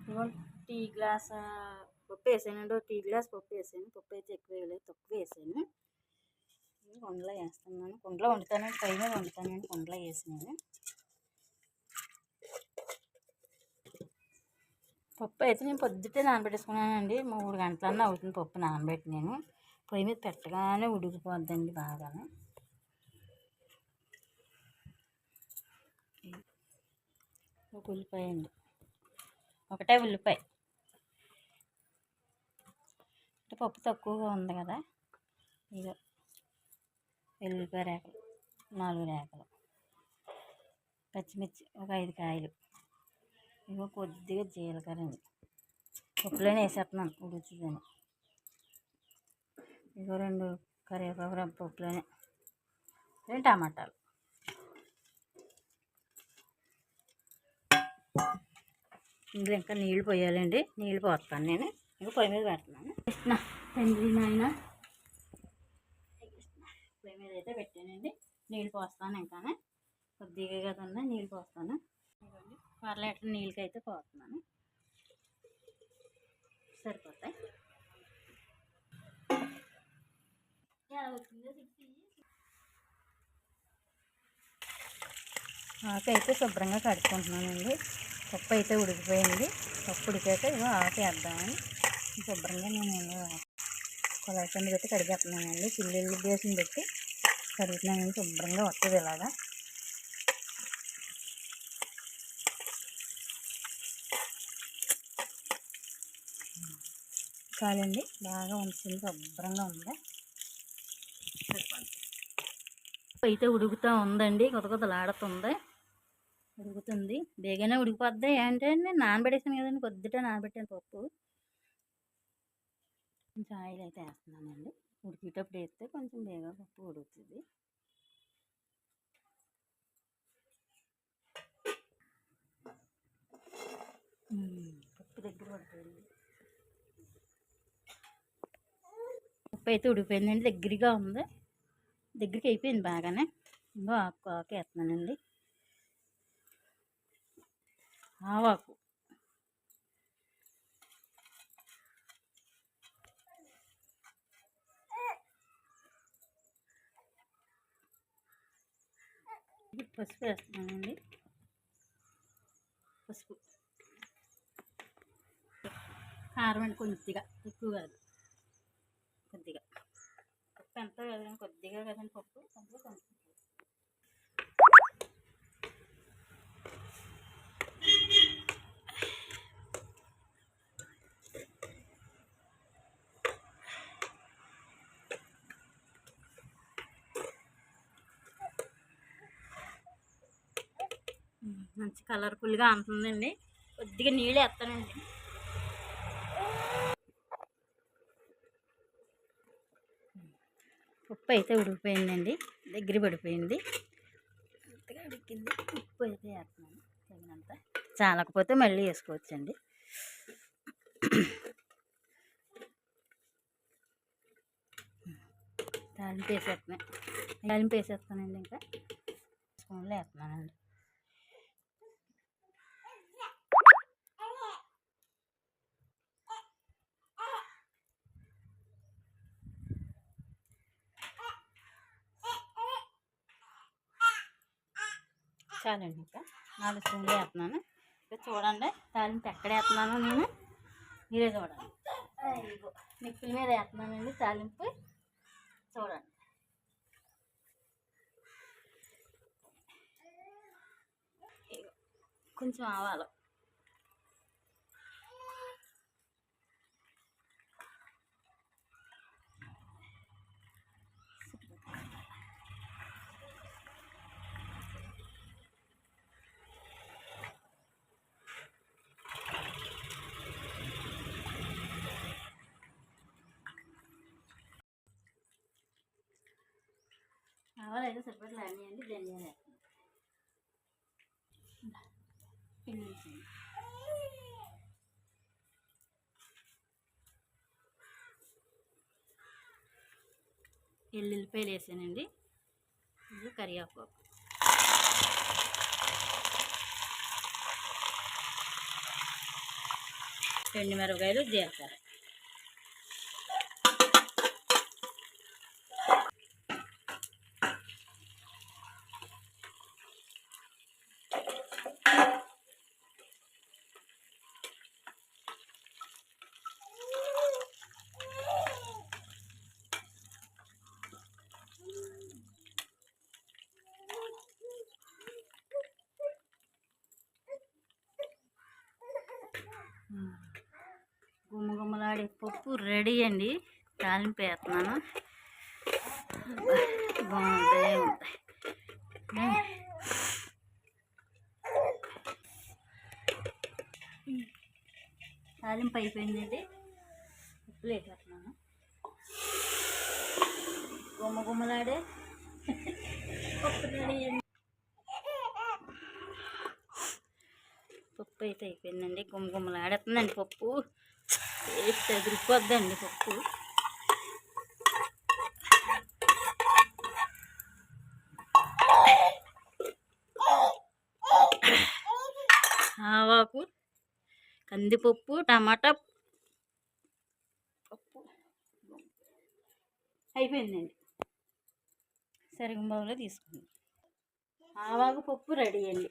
ఇదిగో tea glass పప్పు వేసానండి. టీ గ్లాస్ పప్పు వేసాను. పప్పు అయితే ఎక్కువ వేయలేదు, తక్కువ వేసాను. కుండలో వేస్తున్నాను. కుండలో వండుతానండి, పై మీద వండుతానండి. కుండలో వేసినాను. పప్పు అయితే నేను పొద్దుటే నానబెట్టేసుకున్నానండి. 3 గంటలన్నా అవుతుంది పప్పు నానబెట్టి. నేను పొయ్యి మీద పెట్టగానే ఉడికిపోద్దండి బాగా. ఒక ఉల్లిపాయ అండి, ఒకటే ఉల్లిపాయ. అంటే పప్పు తక్కువగా ఉంది కదా, ఇదో వెల్లుల్లిపాయ రేకలు 4 రేకలు, పచ్చిమిర్చి ఒక 5 కాయలు, ఇగో కొద్దిగా జీలకర్ర అండి. పప్పులోనే వేసేస్తున్నాను ఉడుకుతుందని. ఇగో 2 కరివేపాకు రబ్బ పప్పులోనే, 2 టమాటాలు. ఇందులో ఇంకా నీళ్ళు పోయాలండి. నీళ్ళు పోస్తాను నేను. ఇంకా పొయ్యి మీద పెడుతున్నాను. కృష్ణ తండ్రి నాయన పొయ్యి మీద అయితే పెట్టానండి. నీళ్ళు పోస్తాను. ఇంకా కొద్దిగా కదండి నీళ్ళు పోస్తాను. 1 లీటర్ నీళ్ళకి అయితే పోస్తున్నాను, సరిపోతాయి. ఆకు అయితే శుభ్రంగా కడుక్కుంటున్నానండి. పప్పు అయితే ఉడికిపోయింది. పప్పు ఉడికాక ఇగో ఆకు వేద్దామని శుభ్రంగా నేను కొలాయి కింద పెట్టి కడిగేస్తున్నానండి. చిల్లుల్లి బేసిన్ పెట్టి కడుగుతున్నానండి. శుభ్రంగా వస్తుంది ఇలాగా. కాలండి బాగా ఉంచింది, శుభ్రంగా ఉంది. అయితే ఉడుకుతూ ఉందండి, కొత్తలాడుతుంది. ఉడుకుతుంది, బేగానే ఉడికిపోద్ది. ఏంటంటే నానబెట్టేసాను కదండి, కొద్దిగా నానబెట్టాను పప్పు. కొంచెం ఆయిల్ అయితే వేస్తున్నానండి. ఉడికేటప్పుడు వేస్తే కొంచెం బేగా పప్పు ఉడుకుతుంది. పప్పు దగ్గర పడుతుంది. పప్పు అయితే ఉడికిపోయిందండి, దగ్గరగా ఉంది. దగ్గరికి అయిపోయింది బాగానే. ఇంకో ఆకు వేస్తున్నానండి. ఆవాకు, పసుపు వేస్తున్నానండి. పసుపు, కారం అండి కొద్దిగా, ఎక్కువ కాదు, కొద్దిగా. పప్పు ఎంత కదండి, కొద్దిగా కదండి పప్పు, కొంచెం. మంచి కలర్ఫుల్గా అంటుందండి. కొద్దిగా నీళ్ళు వేస్తానండి. ఉప్పు అయితే ఉడికిపోయిందండి, దగ్గర పడిపోయింది, అంతగా ఉడికింది. ఉప్పు అయితే వేస్తున్నాను తగినంత. చాలకపోతే మళ్ళీ వేసుకోవచ్చండి. తాలింపు వేసేస్తానండి. ఇంకా స్పూన్లో వేస్తున్నానండి. చాలండి, ఇంకా 4 స్పూన్లు వేస్తున్నాను. ఇంకా చూడండి తాలింపు ఎక్కడ వేస్తున్నానో నేను, మీరే చూడండి. నిప్పుల మీద వేస్తున్నానండి తాలింపు, చూడండి. కొంచెం ఆవాలు, ఆవాలు అయితే సరిపడలు అనియండి. ధనియాలు వేస్తాను. ఎల్లుల్లిపాయలు వేసానండి. ఇది కరివేపాకు, ఎండుమిరపకాయలు జీలకర్ర. గుమ్మగుమ్మలాడే పప్పు రెడీ అండి. తాలింపు వేస్తున్నాను. బాగుంటాయి ఉంటాయి. తాలింపు అయిపోయిందండి. ఉప్పులు వేసేస్తున్నాను. గుమ్మగుమ్మలాడే పప్పు రెడీ అండి. పప్పు అయితే అయిపోయిందండి. గుమ్మగుమ్మలాడుతుందండి పప్పు. వేస్తే ఎదిరిపోద్దండి పప్పు. ఆవాకు, కందిపప్పు, టమాటా పప్పు అయిపోయిందండి. సరిగం బౌల్లో తీసుకుందాం. ఆవాకు పప్పు రెడీ అండి.